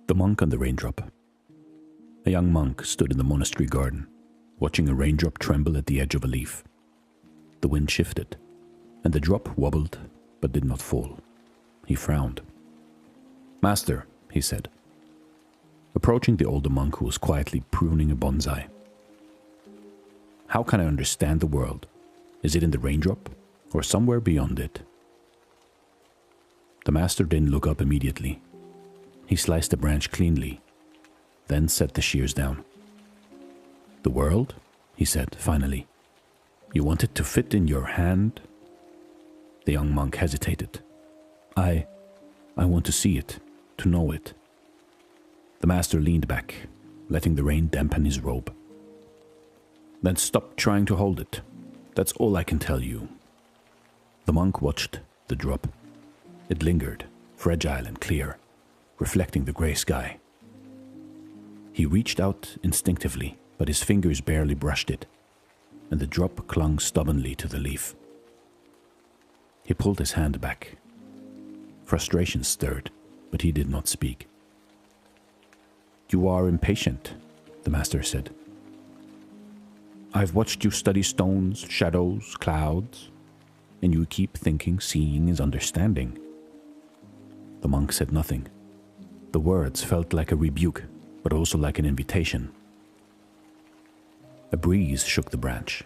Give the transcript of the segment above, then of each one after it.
The monk and the raindrop. A young monk stood in the monastery garden, watching a raindrop tremble at the edge of a leaf. The wind shifted, and the drop wobbled but did not fall. He frowned. "Master," he said, approaching the older monk who was quietly pruning a bonsai. "How can I understand the world? Is it in the raindrop, or somewhere beyond it?" The master didn't look up immediately. He sliced the branch cleanly, then set the shears down. "The world?" he said, finally. "You want it to fit in your hand?" The young monk hesitated. I want to see it, to know it." The master leaned back, letting the rain dampen his robe. "Then stop trying to hold it. That's all I can tell you." The monk watched the drop. It lingered, fragile and clear, reflecting the gray sky. He reached out instinctively, but his fingers barely brushed it, and the drop clung stubbornly to the leaf. He pulled his hand back. Frustration stirred, but he did not speak. "You are impatient," the master said. "I've watched you study stones, shadows, clouds, and you keep thinking seeing is understanding." The monk said nothing. The words felt like a rebuke, but also like an invitation. A breeze shook the branch.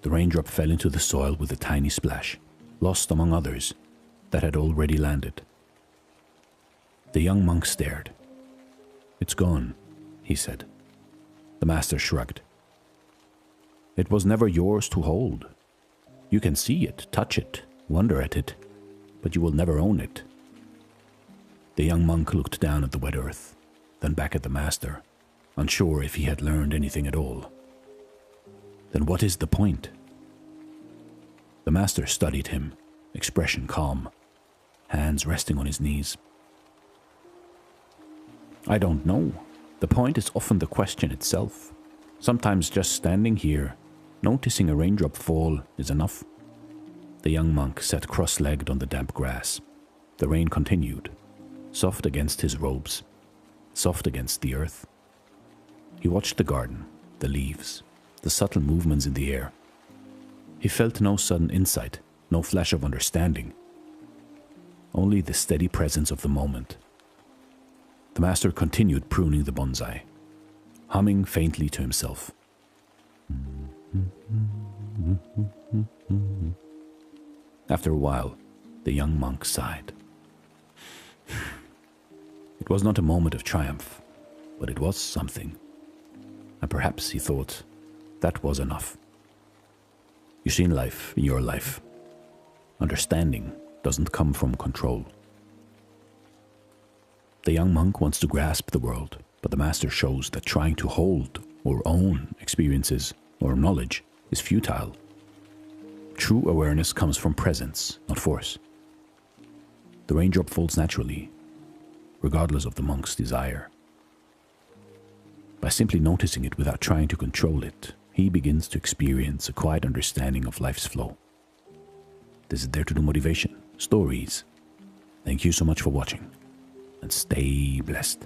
The raindrop fell into the soil with a tiny splash, lost among others that had already landed. The young monk stared. "It's gone," he said. The master shrugged. "It was never yours to hold. You can see it, touch it, wonder at it, but you will never own it." The young monk looked down at the wet earth, then back at the master, unsure if he had learned anything at all. "Then what is the point?" The master studied him, expression calm, hands resting on his knees. "I don't know. The point is often the question itself. Sometimes just standing here, noticing a raindrop fall, is enough." The young monk sat cross-legged on the damp grass. The rain continued, soft against his robes, soft against the earth. He watched the garden, the leaves, the subtle movements in the air. He felt no sudden insight, no flash of understanding, only the steady presence of the moment. The master continued pruning the bonsai, humming faintly to himself. After a while, the young monk sighed. It was not a moment of triumph, but it was something. And perhaps, he thought, that was enough. You see, in life, in your life, understanding doesn't come from control. The young monk wants to grasp the world, but the master shows that trying to hold or own experiences or knowledge is futile. True awareness comes from presence, not force. The raindrop falls naturally, regardless of the monk's desire. By simply noticing it without trying to control it, he begins to experience a quiet understanding of life's flow. This is Dare to Do Motivation Stories. Thank you so much for watching, and stay blessed.